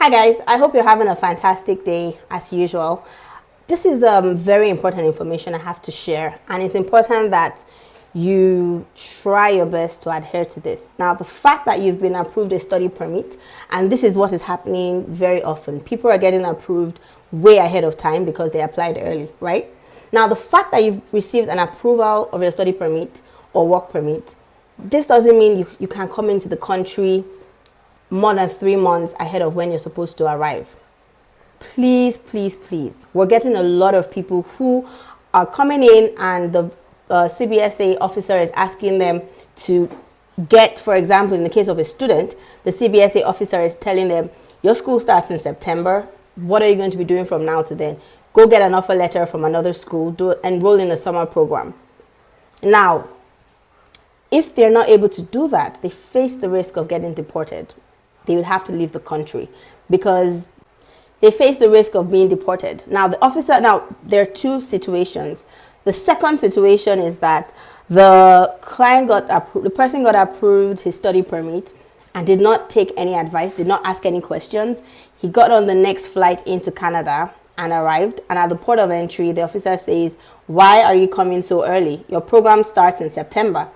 Hi guys, I hope you're having a fantastic day as usual. This is very important information I have to share, and it's important that you try your best to adhere to this. Now, the fact that you've been approved a study permit, and this is what is happening very often. People are getting approved way ahead of time because they applied early, right? Now, the fact that you've received an approval of your study permit or work permit, this doesn't mean you can come into the country more than 3 months ahead of when you're supposed to arrive. Please, please, please. We're getting a lot of people who are coming in and the CBSA officer is asking them to get, for example, in the case of a student, the CBSA officer is telling them, your school starts in September. What are you going to be doing from now to then? Go get an offer letter from another school, enroll in a summer program. Now, if they're not able to do that, they face the risk of getting deported. They would have to leave the country because they face the risk of being deported. Now, there are two situations. The second situation is that the person got approved his study permit and did not take any advice, did not ask any questions. He got on the next flight into Canada and arrived. And at the port of entry, the officer says, why are you coming so early? Your program starts in September.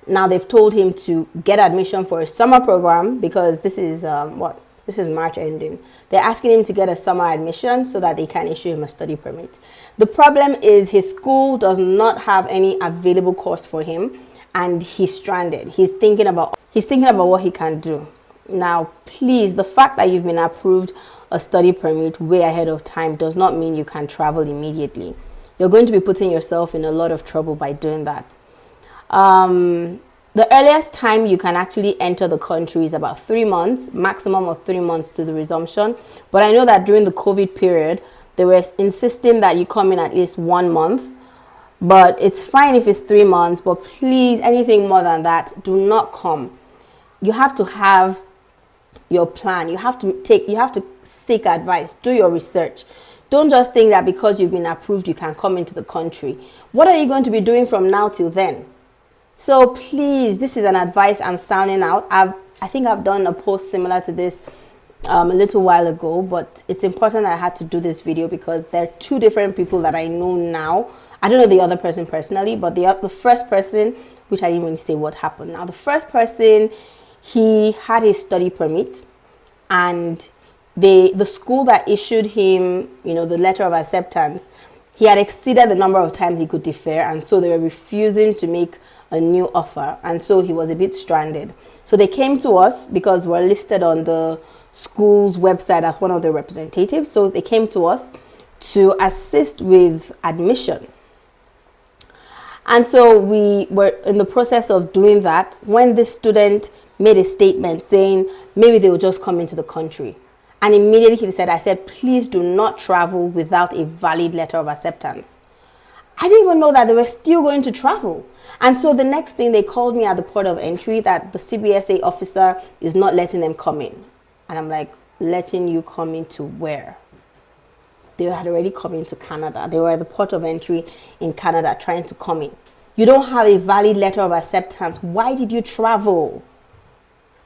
Now they've told him to get admission for a summer program because this is This is March ending. They're asking him to get a summer admission so that they can issue him a study permit. The problem is his school does not have any available course for him and he's stranded. He's thinking about what he can do. Now, please, the fact that you've been approved a study permit way ahead of time does not mean you can travel immediately. You're going to be putting yourself in a lot of trouble by doing that. The earliest time you can actually enter the country is about 3 months, maximum of 3 months to the resumption. But I know that during the COVID period, they were insisting that you come in at least 1 month. But it's fine if it's 3 months, but please, anything more than that, do not come. You have to have your plan. You have to seek advice, do your research. Don't just think that because you've been approved, you can come into the country. What are you going to be doing from now till then? So please, this is an advice I'm sounding out. I think I've done a post similar to this a little while ago, but it's important that I had to do this video because there are two different people that I know now. I don't know the other person personally, but the first person, which I didn't really say what happened. Now, the first person, he had his study permit and the school that issued him, the letter of acceptance, he had exceeded the number of times he could defer, and so they were refusing to make a new offer, and so he was a bit stranded. So they came to us because we're listed on the school's website as one of the representatives. So they came to us to assist with admission. And so we were in the process of doing that when this student made a statement saying maybe they will just come into the country. And immediately he said, please do not travel without a valid letter of acceptance. I didn't even know that they were still going to travel. And so the next thing, they called me at the port of entry that the CBSA officer is not letting them come in. And I'm like, letting you come into where? They had already come into Canada. They were at the port of entry in Canada trying to come in. You don't have a valid letter of acceptance. Why did you travel?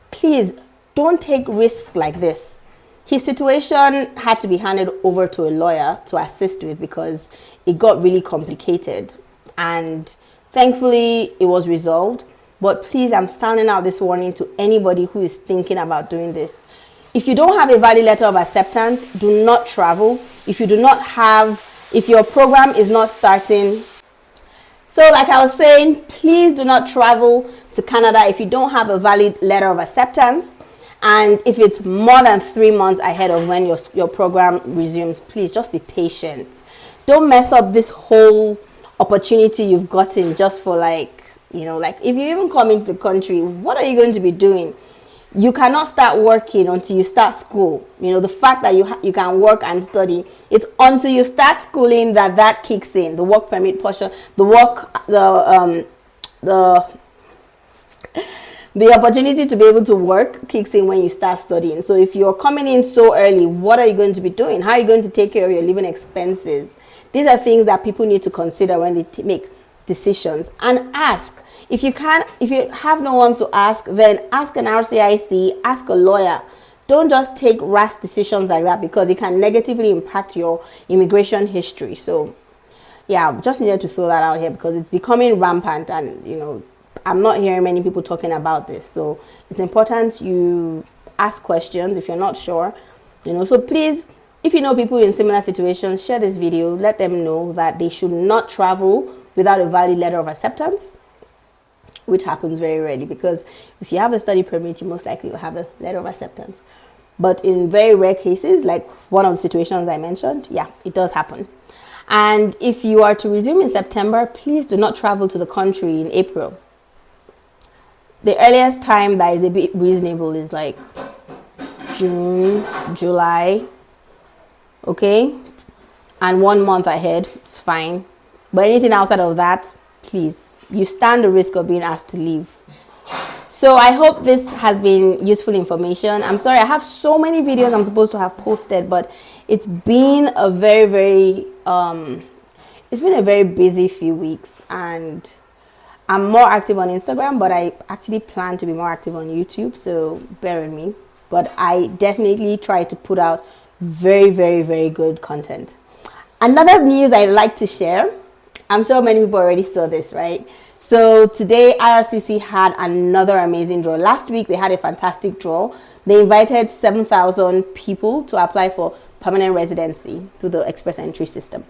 Please, don't take risks like this. His situation had to be handed over to a lawyer to assist with because it got really complicated. And thankfully, it was resolved. But please, I'm sounding out this warning to anybody who is thinking about doing this. If you don't have a valid letter of acceptance, do not travel. If your program is not starting. So like I was saying, please do not travel to Canada if you don't have a valid letter of acceptance. And if it's more than 3 months ahead of when your program resumes, please just be patient. Don't mess up this whole opportunity you've gotten just for if you even come into the country, what are you going to be doing? You cannot start working until you start school. The fact that you can work and study, it's until you start schooling that kicks in. The work permit portion, the opportunity to be able to work kicks in when you start studying. So if you're coming in so early, what are you going to be doing? How are you going to take care of your living expenses? These are things that people need to consider when they make decisions. And ask. If you have no one to ask, then ask an IRCC, ask a lawyer. don't just take rash decisions like that, because it can negatively impact your immigration history. So yeah, just needed to throw that out here because it's becoming rampant, and you know, I'm not hearing many people talking about this. So it's important you ask questions if you're not sure, you know. So please, if you know people in similar situations, share this video, let them know that they should not travel without a valid letter of acceptance, which happens very rarely, because if you have a study permit, you most likely will have a letter of acceptance. But in very rare cases, like one of the situations I mentioned, yeah, it does happen. And if you are to resume in September, please do not travel to the country in April. The earliest time that is a bit reasonable is like June, July, okay? And 1 month ahead, it's fine. But anything outside of that, please, you stand the risk of being asked to leave. So I hope this has been useful information. I'm sorry, I have so many videos I'm supposed to have posted, but it's been a very busy few weeks, and I'm more active on Instagram, but I actually plan to be more active on YouTube, so bear with me. But I definitely try to put out very good content. Another news I'd like to share, I'm sure many people already saw this, right? So today IRCC had another amazing draw. Last week they had a fantastic draw. They invited 7,000 people to apply for permanent residency through the express entry system.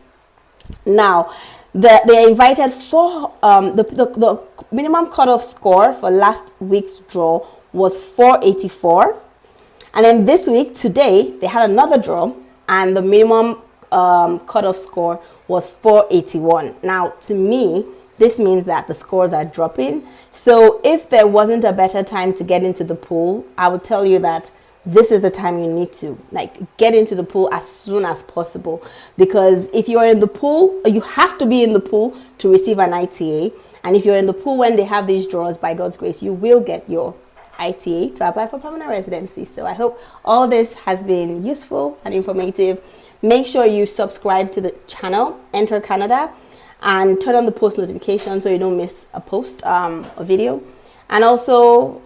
Now, they invited the minimum cutoff score for last week's draw was 484. And then this week, today, they had another draw, and the minimum cutoff score was 481. Now, to me, this means that the scores are dropping. So if there wasn't a better time to get into the pool, I would tell you that this is the time you need to get into the pool as soon as possible, because if you're in the pool, you have to be in the pool to receive an ITA. And if you're in the pool when they have these draws, by God's grace, you will get your ITA to apply for permanent residency. So I hope all this has been useful and informative. Make sure you subscribe to the channel, Enter Canada, and turn on the post notification so you don't miss a post, a video. And also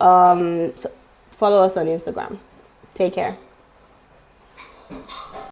follow us on Instagram. Take care.